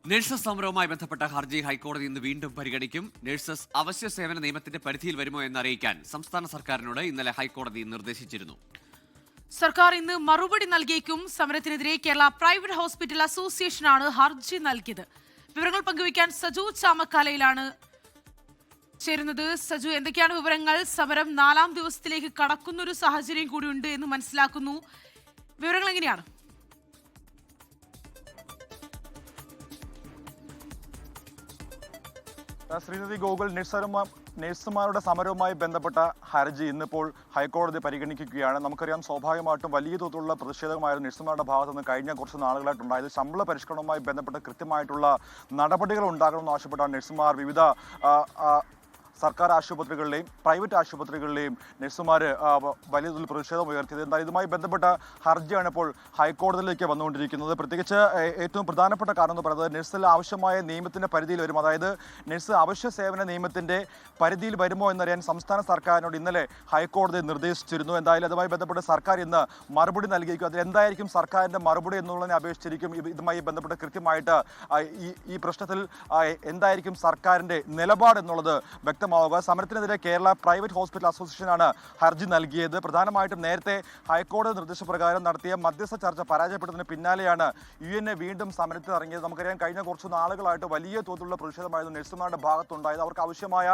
Nurses സമരവുമായി ബന്ധപ്പെട്ട ഹർജി ഹൈക്കോടതി ഇന്ന് വീണ്ടും പരിഗണിക്കും. നഴ്സസ് അവശ്യ സേവന നിയമത്തിന്റെ പരിധിയിൽ വരുമോ എന്നറിയിക്കാൻ സംസ്ഥാന സർക്കാരിനോട് ഇന്നലെ ഹൈക്കോടതി നിർദ്ദേശിച്ചിരുന്നു. സർക്കാർ ഇന്ന് മറുപടി നൽകിയേക്കും. സമരത്തിനെതിരെ കേരള പ്രൈവറ്റ് ഹോസ്പിറ്റൽ അസോസിയേഷനാണ് ഹർജി നൽകിയത്. വിവരങ്ങൾ പങ്കുവയ്ക്കാൻ സജു ചാമക്കാലയിലാണ് ചേരുന്നത്. സജു, എന്തൊക്കെയാണ് വിവരങ്ങൾ? സമരം 4ാം ദിവസത്തിലേക്ക് കടക്കുന്നൊരു സാഹചര്യം കൂടിയുണ്ട് എന്ന് മനസ്സിലാക്കുന്നു. വിവരങ്ങൾ എങ്ങനെയാണ്? ശ്രീനിധി ഗോകുൽ, നഴ്സുമാരുടെ സമരവുമായി ബന്ധപ്പെട്ട ഹർജി ഇന്നിപ്പോൾ ഹൈക്കോടതി പരിഗണിക്കുകയാണ്. നമുക്കറിയാം, സ്വാഭാവികമായിട്ടും വലിയ തോതിലുള്ള പ്രതിഷേധമായിരുന്നു നഴ്സുമാരുടെ ഭാഗത്തു നിന്ന് കഴിഞ്ഞ കുറച്ച് നാളുകളായിട്ടുണ്ടായത്. ശമ്പള പരിഷ്കരണവുമായി ബന്ധപ്പെട്ട് കൃത്യമായിട്ടുള്ള നടപടികൾ ഉണ്ടാകണമെന്ന് ആവശ്യപ്പെട്ടാണ് നഴ്സുമാർ വിവിധ സർക്കാർ ആശുപത്രികളിലെയും പ്രൈവറ്റ് ആശുപത്രികളിലെയും നഴ്സുമാർ വലിയ തോതിൽ പ്രതിഷേധം ഉയർത്തിയത്. എന്നാൽ ഇതുമായി ബന്ധപ്പെട്ട ഹർജിയാണ് ഇപ്പോൾ ഹൈക്കോടതിയിലേക്ക് വന്നുകൊണ്ടിരിക്കുന്നത്. പ്രത്യേകിച്ച് ഏറ്റവും പ്രധാനപ്പെട്ട കാരണം എന്ന് പറയുന്നത് നഴ്സിൽ ആവശ്യമായ നിയമത്തിൻ്റെ പരിധിയിൽ വരും, അതായത് നഴ്സ് അവശ്യ സേവന നിയമത്തിൻ്റെ പരിധിയിൽ വരുമോ എന്നറിയാൻ സംസ്ഥാന സർക്കാരിനോട് ഇന്നലെ ഹൈക്കോടതി നിർദ്ദേശിച്ചിരുന്നു. എന്തായാലും അതുമായി ബന്ധപ്പെട്ട് സർക്കാർ ഇന്ന് മറുപടി നൽകിയിരിക്കും. അതിൽ എന്തായിരിക്കും സർക്കാരിൻ്റെ മറുപടി എന്നുള്ളതിനെ അപേക്ഷിച്ചിരിക്കും ഇതുമായി ബന്ധപ്പെട്ട് കൃത്യമായിട്ട് ഈ പ്രശ്നത്തിൽ എന്തായിരിക്കും സർക്കാരിൻ്റെ നിലപാട് എന്നുള്ളത് വ്യക്തമാവുക. സമരത്തിനെതിരെ കേരള പ്രൈവറ്റ് ഹോസ്പിറ്റൽ അസോസിയേഷനാണ് ഹർജി നൽകിയത്. പ്രധാനമായിട്ടും നേരത്തെ ഹൈക്കോടതി നിർദ്ദേശപ്രകാരം നടത്തിയ മധ്യസ്ഥ ചർച്ച പരാജയപ്പെട്ടതിന് പിന്നാലെയാണ് UNA വീണ്ടും സമരത്തിൽ ഇറങ്ങിയത്. നമുക്കറിയാം, കഴിഞ്ഞ കുറച്ച് നാളുകളായിട്ട് വലിയ തോതിലുള്ള പ്രതിഷേധമായിരുന്നു നഴ്സുമാരുടെ ഭാഗത്തുണ്ടായത്. അവർക്ക് ആവശ്യമായ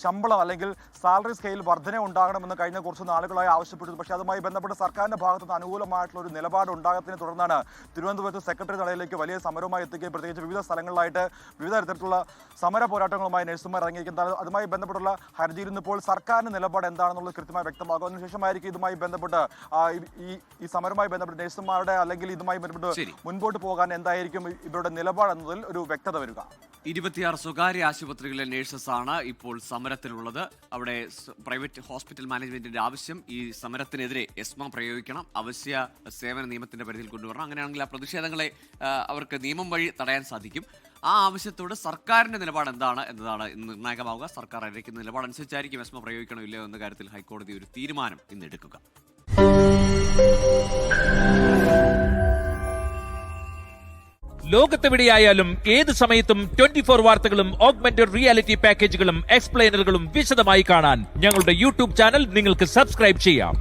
ശമ്പളം അല്ലെങ്കിൽ സാലറി സ്കെയിൽ വർധന ഉണ്ടാകണമെന്ന് കഴിഞ്ഞ കുറച്ച് നാളുകളായി ആവശ്യപ്പെട്ടിരുന്നു. പക്ഷേ അതുമായി ബന്ധപ്പെട്ട് സർക്കാരിൻ്റെ ഭാഗത്തുനിന്ന് അനുകൂലമായിട്ടുള്ള ഒരു നിലപാട് ഉണ്ടാകത്തതിനെ തുടർന്നാണ് തിരുവനന്തപുരത്ത് സെക്രട്ടറി തലയിലേക്ക് വലിയ സമരവുമായി എത്തുകയും പ്രത്യേകിച്ച് വിവിധ സ്ഥലങ്ങളിലായിട്ട് വിവിധ തരത്തിലുള്ള സമര പോരാട്ടങ്ങളുമായി നഴ്സുമാർ ഇറങ്ങിയിരിക്കുന്നത്. അതുമായി ബന്ധപ്പെട്ടുള്ള ഹർജിയിൽ ഇപ്പോൾ സർക്കാരിന്റെ നിലപാട് എന്താണെന്നുള്ളത് കൃത്യമായി വ്യക്തമാകും. അതിനുശേഷമായിരിക്കും ഇതുമായി ബന്ധപ്പെട്ട് ഈ സമരവുമായി ബന്ധപ്പെട്ട് നഴ്സുമാരുടെ അല്ലെങ്കിൽ ഇതുമായി ബന്ധപ്പെട്ട് മുൻപോട്ട് പോകാൻ എന്തായിരിക്കും ഇവരുടെ നിലപാട് എന്നതിൽ ഒരു വ്യക്തത വരിക. 26 സ്വകാര്യ ആശുപത്രികളിലെ നഴ്സസ് ആണ് ഇപ്പോൾ സമരത്തിലുള്ളത്. അവിടെ പ്രൈവറ്റ് ഹോസ്പിറ്റൽ മാനേജ്മെന്റിന്റെ ആവശ്യം ഈ സമരത്തിനെതിരെ എസ്മ പ്രയോഗിക്കണം, അവശ്യ സേവന നിയമത്തിന്റെ പരിധിയിൽ കൊണ്ടുവരണം. അങ്ങനെയാണെങ്കിൽ ആ പ്രതിഷേധങ്ങളെ അവർക്ക് നിയമം വഴി തടയാൻ സാധിക്കും. ആ ആവശ്യത്തോട് സർക്കാരിന്റെ നിലപാട് എന്താണ് എന്നതാണ് ഇന്ന് നിർണായകമാവുക. സർക്കാർ അറിയിക്കുന്ന നിലപാടനുസരിച്ചായിരിക്കും എസ്മ പ്രയോഗിക്കണോ ഇല്ലയോ എന്ന കാര്യത്തിൽ ഹൈക്കോടതി ഒരു തീരുമാനം ഇന്ന് എടുക്കുക. ലോകത്തെവിടെയായാലും ഏത് സമയത്തും 24 വാർത്തകളും ഓഗ്മെന്റഡ് റിയാലിറ്റി പാക്കേജുകളും എക്സ്പ്ലെയിനറുകളും വിശദമായി കാണാൻ ഞങ്ങളുടെ യൂട്യൂബ് ചാനൽ നിങ്ങൾക്ക് സബ്സ്ക്രൈബ് ചെയ്യാം.